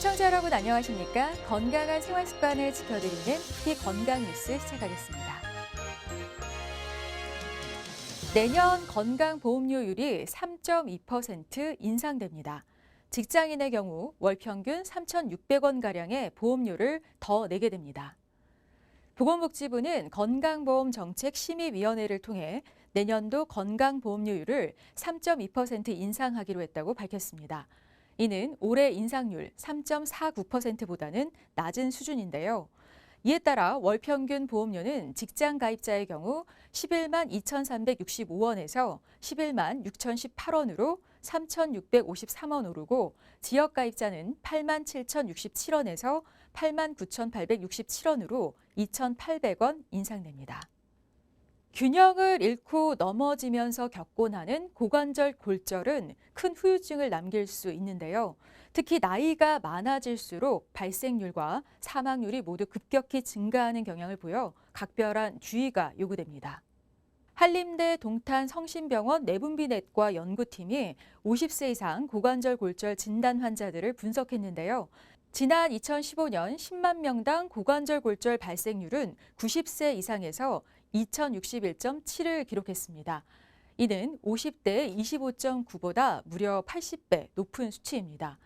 시청자 여러분 안녕하십니까? 건강한 생활 습관을 지켜드리는 건강 뉴스 시작하겠습니다. 내년 건강보험료율이 3.2% 인상됩니다. 직장인의 경우 월 평균 3,600원가량의 보험료를 더 내게 됩니다. 보건복지부는 건강보험정책심의위원회를 통해 내년도 건강보험료율을 3.2% 인상하기로 했다고 밝혔습니다. 이는 올해 인상률 3.49%보다는 낮은 수준인데요. 이에 따라 월 평균 보험료는 직장 가입자의 경우 11만 2,365원에서 11만 6,018원으로 3,653원 오르고 지역 가입자는 8만 7,067원에서 8만 9,867원으로 2,800원 인상됩니다. 균형을 잃고 넘어지면서 겪곤 하는 고관절 골절은 큰 후유증을 남길 수 있는데요. 특히 나이가 많아질수록 발생률과 사망률이 모두 급격히 증가하는 경향을 보여 각별한 주의가 요구됩니다. 한림대 동탄성심병원 내분비내과 연구팀이 50세 이상 고관절 골절 진단 환자들을 분석했는데요. 지난 2015년 10만 명당 고관절 골절 발생률은 90세 이상에서 2,061.7을 기록했습니다. 이는 50대 25.9보다 무려 80배 높은 수치입니다.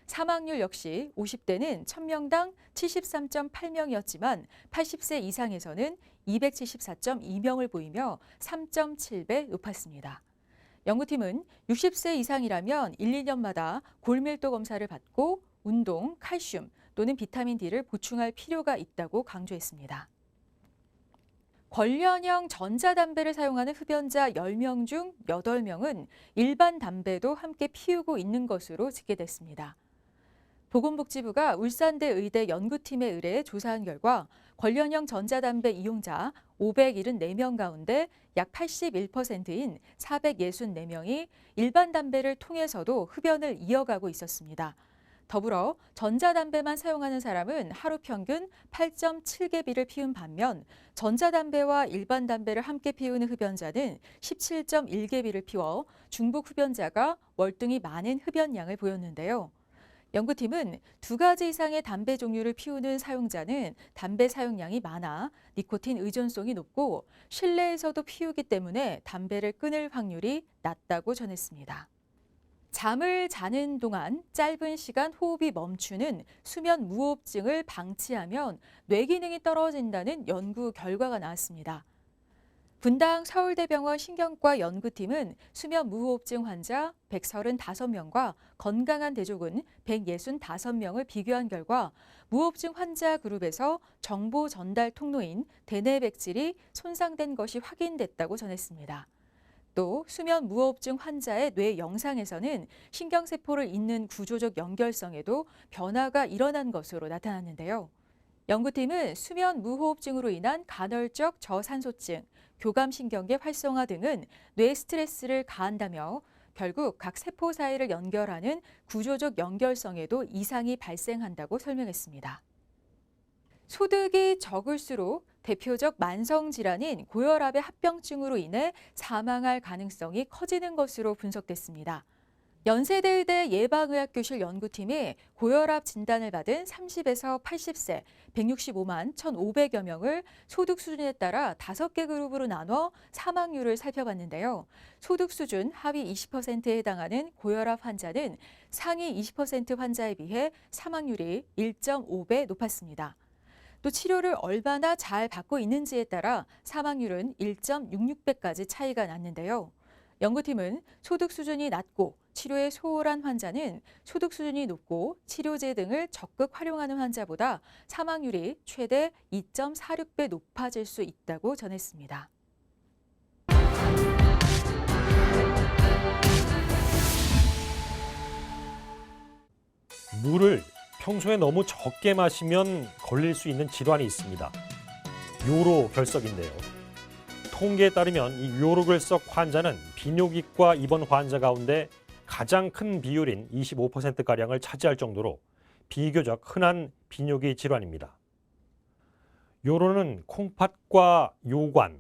사망률 역시 50대는 1,000명당 73.8명이었지만 80세 이상에서는 274.2명을 보이며 3.7배 높았습니다. 연구팀은 60세 이상이라면 1, 2년마다 골밀도 검사를 받고 운동, 칼슘 또는 비타민 D를 보충할 필요가 있다고 강조했습니다. 관련형 전자담배를 사용하는 흡연자 10명 중 8명은 일반 담배도 함께 피우고 있는 것으로 집계됐습니다. 보건복지부가 울산대 의대 연구팀에 의뢰해 조사한 결과 관련형 전자담배 이용자 574명 가운데 약 81%인 464명이 일반 담배를 통해서도 흡연을 이어가고 있었습니다. 더불어 전자담배만 사용하는 사람은 하루 평균 8.7개비를 피운 반면 전자담배와 일반 담배를 함께 피우는 흡연자는 17.1개비를 피워 중복 흡연자가 월등히 많은 흡연량을 보였는데요. 연구팀은 2가지 이상의 담배 종류를 피우는 사용자는 담배 사용량이 많아 니코틴 의존성이 높고 실내에서도 피우기 때문에 담배를 끊을 확률이 낮다고 전했습니다. 잠을 자는 동안 짧은 시간 호흡이 멈추는 수면 무호흡증을 방치하면 뇌 기능이 떨어진다는 연구 결과가 나왔습니다. 분당 서울대병원 신경과 연구팀은 수면 무호흡증 환자 135명과 건강한 대조군 165명을 비교한 결과 무호흡증 환자 그룹에서 정보 전달 통로인 대뇌백질이 손상된 것이 확인됐다고 전했습니다. 또 수면 무호흡증 환자의 뇌 영상에서는 신경세포를 잇는 구조적 연결성에도 변화가 일어난 것으로 나타났는데요. 연구팀은 수면 무호흡증으로 인한 간헐적 저산소증, 교감신경계 활성화 등은 뇌 스트레스를 가한다며 결국 각 세포 사이를 연결하는 구조적 연결성에도 이상이 발생한다고 설명했습니다. 소득이 적을수록 대표적 만성질환인 고혈압의 합병증으로 인해 사망할 가능성이 커지는 것으로 분석됐습니다. 연세대의대 예방의학교실 연구팀이 고혈압 진단을 받은 30에서 80세 165만 1,500여 명을 소득 수준에 따라 5개 그룹으로 나눠 사망률을 살펴봤는데요. 소득 수준 하위 20%에 해당하는 고혈압 환자는 상위 20% 환자에 비해 사망률이 1.5배 높았습니다. 또 치료를 얼마나 잘 받고 있는지에 따라 사망률은 1.66배까지 차이가 났는데요. 연구팀은 소득 수준이 낮고 치료에 소홀한 환자는 소득 수준이 높고 치료제 등을 적극 활용하는 환자보다 사망률이 최대 2.46배 높아질 수 있다고 전했습니다. 물을 평소에 너무 적게 마시면 걸릴 수 있는 질환이 있습니다. 요로결석인데요. 통계에 따르면 이 요로결석 환자는 비뇨기과 입원 환자 가운데 가장 큰 비율인 25%가량을 차지할 정도로 비교적 흔한 비뇨기 질환입니다. 요로는 콩팥과 요관,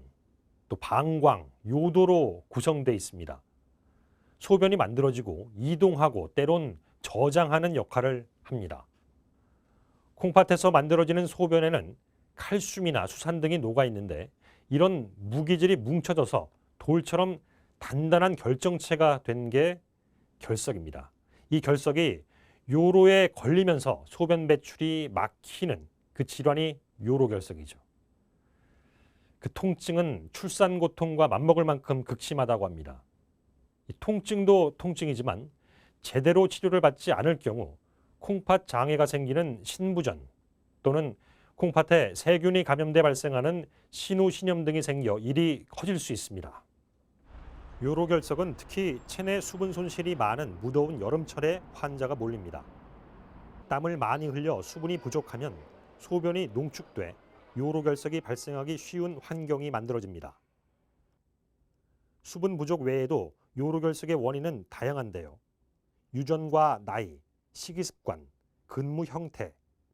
또 방광, 요도로 구성되어 있습니다. 소변이 만들어지고 이동하고 때론 저장하는 역할을 합니다. 콩팥에서 만들어지는 소변에는 칼슘이나 수산 등이 녹아 있는데 이런 무기질이 뭉쳐져서 돌처럼 단단한 결정체가 된 게 결석입니다. 이 결석이 요로에 걸리면서 소변 배출이 막히는 그 질환이 요로결석이죠. 그 통증은 출산 고통과 맞먹을 만큼 극심하다고 합니다. 이 통증도 통증이지만 제대로 치료를 받지 않을 경우 콩팥 장애가 생기는 신부전 또는 콩팥에 세균이 감염돼 발생하는 신우신염 등이 생겨 일이 커질 수 있습니다. 요로결석은 특히 체내 수분 손실이 많은 무더운 여름철에 환자가 몰립니다. 땀을 많이 흘려 수분이 부족하면 소변이 농축돼 요로결석이 발생하기 쉬운 환경이 만들어집니다. 수분 부족 외에도 요로결석의 원인은 다양한데요. 유전과 나이, 식이습관, 근무 형태,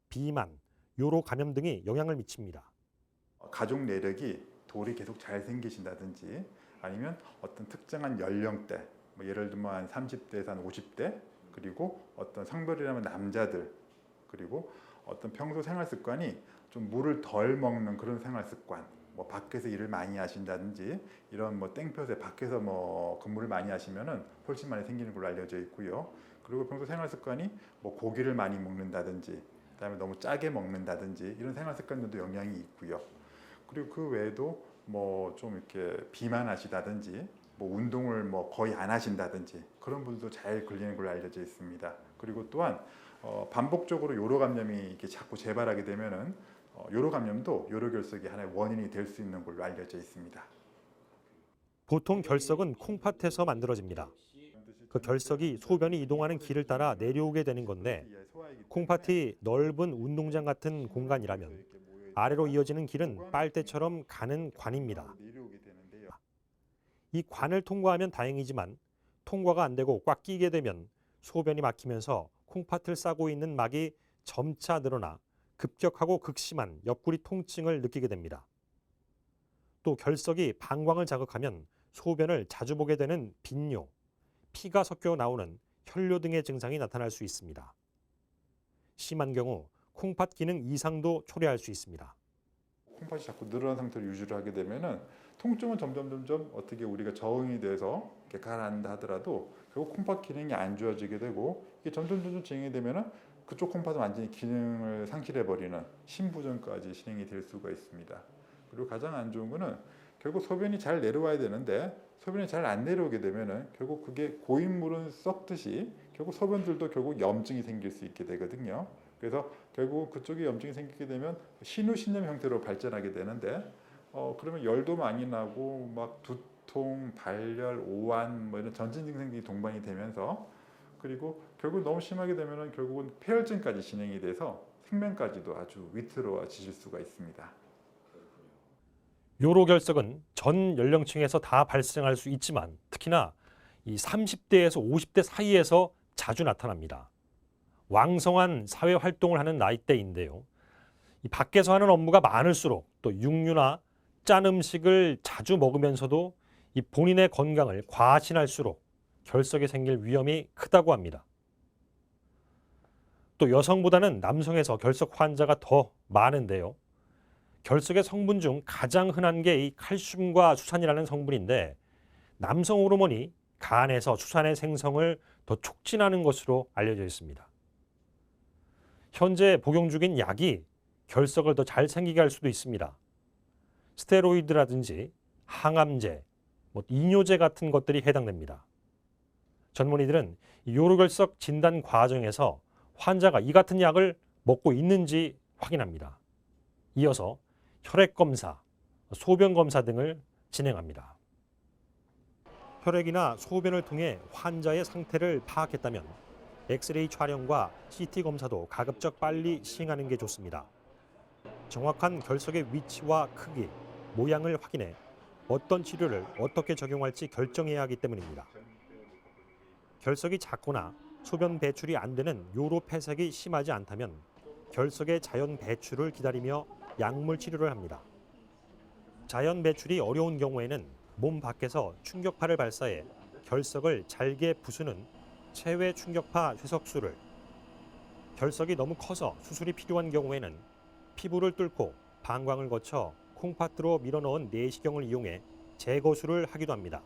비만, 요로 감염 등이 영향을 미칩니다. 가족 내력이 돌이 계속 잘 생기신다든지 아니면 어떤 특정한 연령대, 예를 들면 한 30대에서 한 50대, 그리고 어떤 성별이라면 남자들, 그리고 어떤 평소 생활 습관이 좀 물을 덜 먹는 그런 생활 습관, 밖에서 일을 많이 하신다든지 이런 땡볕에 밖에서 근무를 많이 하시면은 훨씬 많이 생기는 걸로 알려져 있고요. 그리고 평소 생활 습관이 고기를 많이 먹는다든지, 그다음에 너무 짜게 먹는다든지 이런 생활 습관들도 영향이 있고요. 그리고 그 외에도 좀 이렇게 비만하시다든지 운동을 거의 안 하신다든지 그런 분들도 잘 걸리는 걸로 알려져 있습니다. 그리고 또한 반복적으로 요로 감염이 이렇게 자꾸 재발하게 되면은 요로 감염도 요로결석이 하나의 원인이 될 수 있는 걸로 알려져 있습니다. 보통 결석은 콩팥에서 만들어집니다. 그 결석이 소변이 이동하는 길을 따라 내려오게 되는 건데 콩팥이 넓은 운동장 같은 공간이라면 아래로 이어지는 길은 빨대처럼 가는 관입니다. 이 관을 통과하면 다행이지만 통과가 안 되고 꽉 끼게 되면 소변이 막히면서 콩팥을 싸고 있는 막이 점차 늘어나 급격하고 극심한 옆구리 통증을 느끼게 됩니다. 또 결석이 방광을 자극하면 소변을 자주 보게 되는 빈뇨, 피가 섞여 나오는 혈뇨 등의 증상이 나타날 수 있습니다. 심한 경우 콩팥 기능 이상도 초래할 수 있습니다. 콩팥이 자꾸 늘어난 상태로 유지를 하게 되면은 통증은 점점 어떻게 우리가 적응이 돼서 이렇게 가라앉는다 하더라도 결국 콩팥 기능이 안 좋아지게 되고 이게 점점 진행이 되면은 그쪽 콩팥은 완전히 기능을 상실해 버리는 신부전까지 진행이 될 수가 있습니다. 그리고 가장 안 좋은 거는 결국 소변이 잘 내려와야 되는데 소변이 잘 안 내려오게 되면은 결국 그게 고인물은 썩듯이 결국 소변들도 결국 염증이 생길 수 있게 되거든요. 그래서 결국 그쪽에 염증이 생기게 되면 신우신염 형태로 발전하게 되는데 그러면 열도 많이 나고 두통, 발열, 오한 이런 전신 증상들이 동반이 되면서 그리고 결국 너무 심하게 되면은 결국은 폐혈증까지 진행이 돼서 생명까지도 아주 위태로워지실 수가 있습니다. 요로결석은 전 연령층에서 다 발생할 수 있지만 특히나 이 30대에서 50대 사이에서 자주 나타납니다. 왕성한 사회 활동을 하는 나이대인데요. 이 밖에서 하는 업무가 많을수록 또 육류나 짠 음식을 자주 먹으면서도 이 본인의 건강을 과신할수록 결석이 생길 위험이 크다고 합니다. 또 여성보다는 남성에서 결석 환자가 더 많은데요. 결석의 성분 중 가장 흔한 게 이 칼슘과 수산이라는 성분인데 남성 호르몬이 간에서 수산의 생성을 더 촉진하는 것으로 알려져 있습니다. 현재 복용 중인 약이 결석을 더 잘 생기게 할 수도 있습니다. 스테로이드라든지 항암제, 이뇨제 같은 것들이 해당됩니다. 전문의들은 요로결석 진단 과정에서 환자가 이 같은 약을 먹고 있는지 확인합니다. 이어서 혈액 검사, 소변 검사 등을 진행합니다. 혈액이나 소변을 통해 환자의 상태를 파악했다면 엑스레이 촬영과 CT 검사도 가급적 빨리 시행하는 게 좋습니다. 정확한 결석의 위치와 크기, 모양을 확인해 어떤 치료를 어떻게 적용할지 결정해야 하기 때문입니다. 결석이 작거나 소변 배출이 안 되는 요로 폐색이 심하지 않다면 결석의 자연 배출을 기다리며 약물 치료를 합니다. 자연 배출이 어려운 경우에는 몸 밖에서 충격파를 발사해 결석을 잘게 부수는 체외 충격파 회석술을, 결석이 너무 커서 수술이 필요한 경우에는 피부를 뚫고 방광을 거쳐 콩팥으로 밀어넣은 내시경을 이용해 제거술을 하기도 합니다.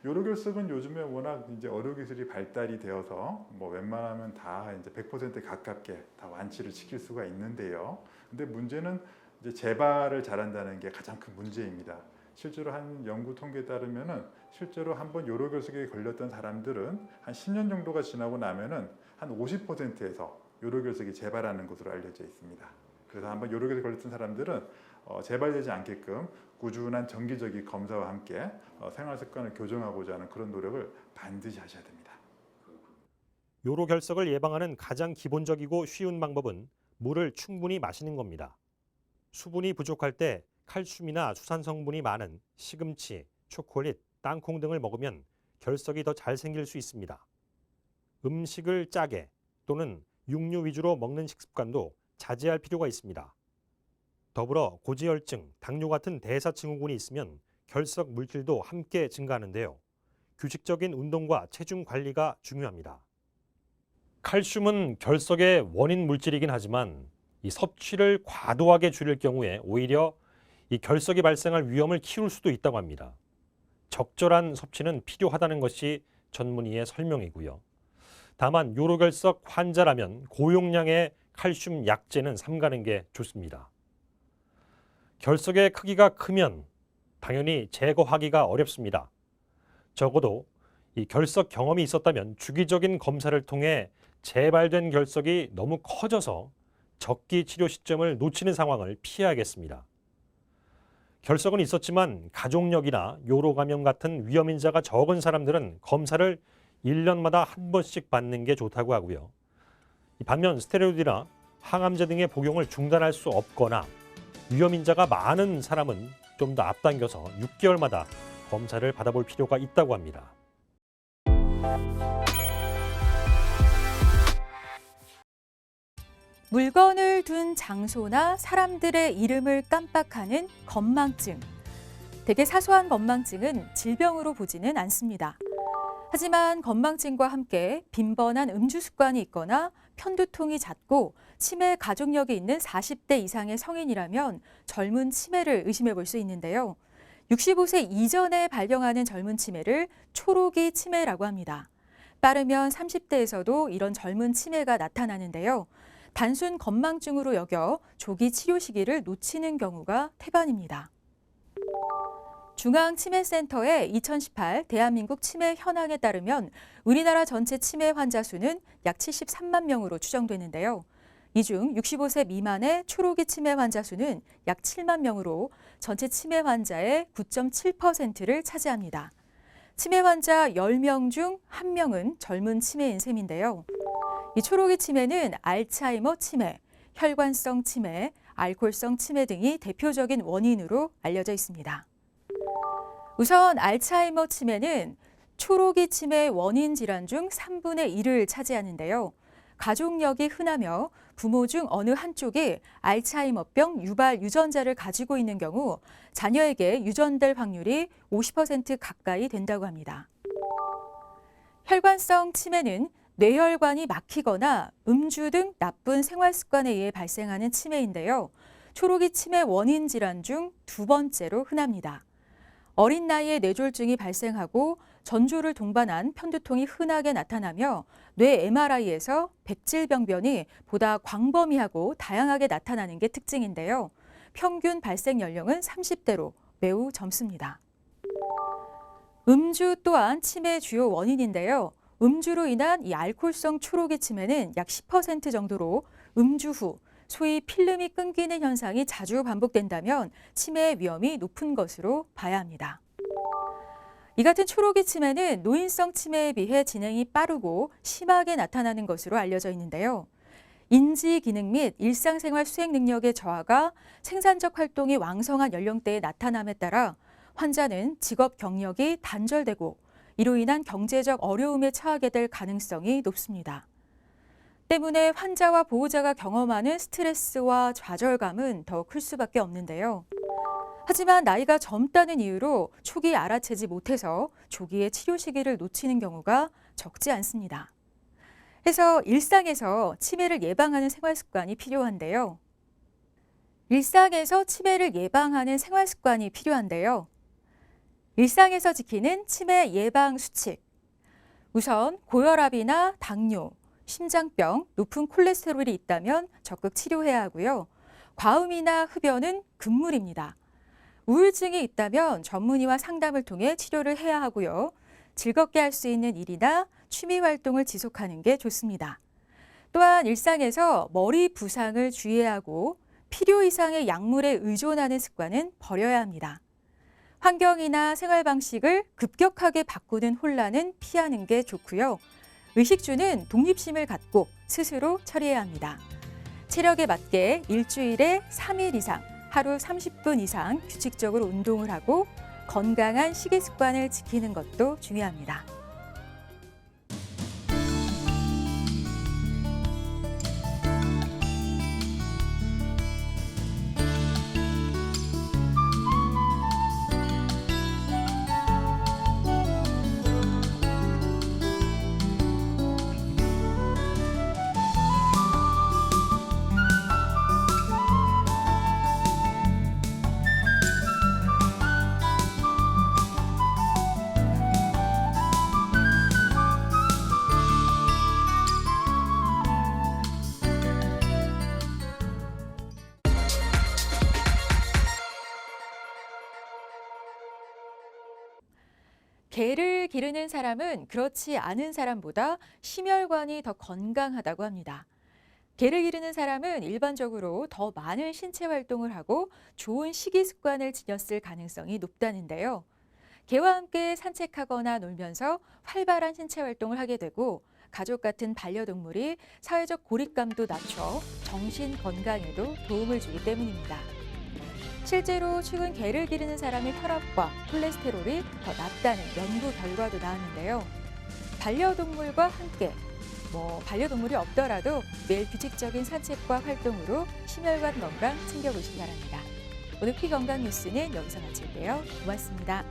요로결석은 요즘에 워낙 이제 의료기술이 발달이 되어서 뭐 웬만하면 다 이제 100% 가깝게 다 완치를 시킬 수가 있는데요. 근데 문제는 이제 재발을 잘한다는 게 가장 큰 문제입니다. 실제로 한 연구 통계에 따르면은 실제로 한번 요로결석에 걸렸던 사람들은 한 10년 정도가 지나고 나면은 한 50%에서 요로결석이 재발하는 것으로 알려져 있습니다. 그래서 한번 요로결석에 걸렸던 사람들은 재발되지 않게끔 꾸준한 정기적인 검사와 함께 생활 습관을 교정하고자 하는 그런 노력을 반드시 하셔야 됩니다. 요로결석을 예방하는 가장 기본적이고 쉬운 방법은 물을 충분히 마시는 겁니다. 수분이 부족할 때 칼슘이나 수산 성분이 많은 시금치, 초콜릿, 땅콩 등을 먹으면 결석이 더 잘 생길 수 있습니다. 음식을 짜게 또는 육류 위주로 먹는 식습관도 자제할 필요가 있습니다. 더불어 고지혈증, 당뇨 같은 대사증후군이 있으면 결석 물질도 함께 증가하는데요. 규칙적인 운동과 체중 관리가 중요합니다. 칼슘은 결석의 원인 물질이긴 하지만 이 섭취를 과도하게 줄일 경우에 오히려 이 결석이 발생할 위험을 키울 수도 있다고 합니다. 적절한 섭취는 필요하다는 것이 전문의의 설명이고요. 다만 요로결석 환자라면 고용량의 칼슘 약제는 삼가는 게 좋습니다. 결석의 크기가 크면 당연히 제거하기가 어렵습니다. 적어도 이 결석 경험이 있었다면 주기적인 검사를 통해 재발된 결석이 너무 커져서 적기 치료 시점을 놓치는 상황을 피해야겠습니다. 결석은 있었지만 가족력이나 요로 감염 같은 위험인자가 적은 사람들은 검사를 1년마다 한 번씩 받는 게 좋다고 하고요. 반면 스테로이드나 항암제 등의 복용을 중단할 수 없거나 위험인자가 많은 사람은 좀 더 앞당겨서 6개월마다 검사를 받아볼 필요가 있다고 합니다. 물건을 둔 장소나 사람들의 이름을 깜빡하는 건망증. 되게 사소한 건망증은 질병으로 보지는 않습니다. 하지만 건망증과 함께 빈번한 음주 습관이 있거나 편두통이 잦고 치매 가족력이 있는 40대 이상의 성인이라면 젊은 치매를 의심해 볼 수 있는데요. 65세 이전에 발병하는 젊은 치매를 초록이 치매라고 합니다. 빠르면 30대에서도 이런 젊은 치매가 나타나는데요. 단순 건망증으로 여겨 조기 치료 시기를 놓치는 경우가 태반입니다. 중앙치매센터의 2018 대한민국 치매 현황에 따르면 우리나라 전체 치매 환자 수는 약 73만 명으로 추정되는데요. 이 중 65세 미만의 초록이 치매 환자 수는 약 7만 명으로 전체 치매 환자의 9.7%를 차지합니다. 치매 환자 10명 중 1명은 젊은 치매인 셈인데요. 이 초록이 치매는 알츠하이머 치매, 혈관성 치매, 알코올성 치매 등이 대표적인 원인으로 알려져 있습니다. 우선 알츠하이머 치매는 초록이 치매의 원인 질환 중 3분의 1을 차지하는데요. 가족력이 흔하며 부모 중 어느 한쪽이 알츠하이머병 유발 유전자를 가지고 있는 경우 자녀에게 유전될 확률이 50% 가까이 된다고 합니다. 혈관성 치매는 뇌혈관이 막히거나 음주 등 나쁜 생활 습관에 의해 발생하는 치매인데요. 초록이 치매 원인 질환 중 2번째로 흔합니다. 어린 나이에 뇌졸중이 발생하고 전조를 동반한 편두통이 흔하게 나타나며 뇌 MRI에서 백질병변이 보다 광범위하고 다양하게 나타나는 게 특징인데요. 평균 발생 연령은 30대로 매우 젊습니다. 음주 또한 치매 주요 원인인데요. 음주로 인한 이 알코올성 초록이 치매는 약 10% 정도로 음주 후 소위 필름이 끊기는 현상이 자주 반복된다면 치매의 위험이 높은 것으로 봐야 합니다. 이 같은 초록이 치매는 노인성 치매에 비해 진행이 빠르고 심하게 나타나는 것으로 알려져 있는데요. 인지 기능 및 일상생활 수행 능력의 저하가 생산적 활동이 왕성한 연령대에 나타남에 따라 환자는 직업 경력이 단절되고 이로 인한 경제적 어려움에 처하게 될 가능성이 높습니다. 때문에 환자와 보호자가 경험하는 스트레스와 좌절감은 더 클 수밖에 없는데요. 하지만 나이가 젊다는 이유로 초기에 알아채지 못해서 조기에 치료 시기를 놓치는 경우가 적지 않습니다. 해서 일상에서 치매를 예방하는 생활 습관이 필요한데요. 일상에서 치매를 예방하는 생활 습관이 필요한데요. 일상에서 지키는 치매 예방 수칙. 우선 고혈압이나 당뇨, 심장병, 높은 콜레스테롤이 있다면 적극 치료해야 하고요. 과음이나 흡연은 금물입니다. 우울증이 있다면 전문의와 상담을 통해 치료를 해야 하고요. 즐겁게 할 수 있는 일이나 취미 활동을 지속하는 게 좋습니다. 또한 일상에서 머리 부상을 주의해야 하고 필요 이상의 약물에 의존하는 습관은 버려야 합니다. 환경이나 생활 방식을 급격하게 바꾸는 혼란은 피하는 게 좋고요. 의식주는 독립심을 갖고 스스로 처리해야 합니다. 체력에 맞게 일주일에 3일 이상, 하루 30분 이상 규칙적으로 운동을 하고 건강한 식이 습관을 지키는 것도 중요합니다. 개를 기르는 사람은 그렇지 않은 사람보다 심혈관이 더 건강하다고 합니다. 개를 기르는 사람은 일반적으로 더 많은 신체 활동을 하고 좋은 식이 습관을 지녔을 가능성이 높다는데요. 개와 함께 산책하거나 놀면서 활발한 신체 활동을 하게 되고 가족 같은 반려동물이 사회적 고립감도 낮춰 정신 건강에도 도움을 주기 때문입니다. 실제로 최근 개를 기르는 사람의 혈압과 콜레스테롤이 더 낮다는 연구 결과도 나왔는데요. 반려동물과 함께 반려동물이 없더라도 매일 규칙적인 산책과 활동으로 심혈관 건강 챙겨보시기 바랍니다. 오늘 피 건강 뉴스는 여기서 마칠게요. 고맙습니다.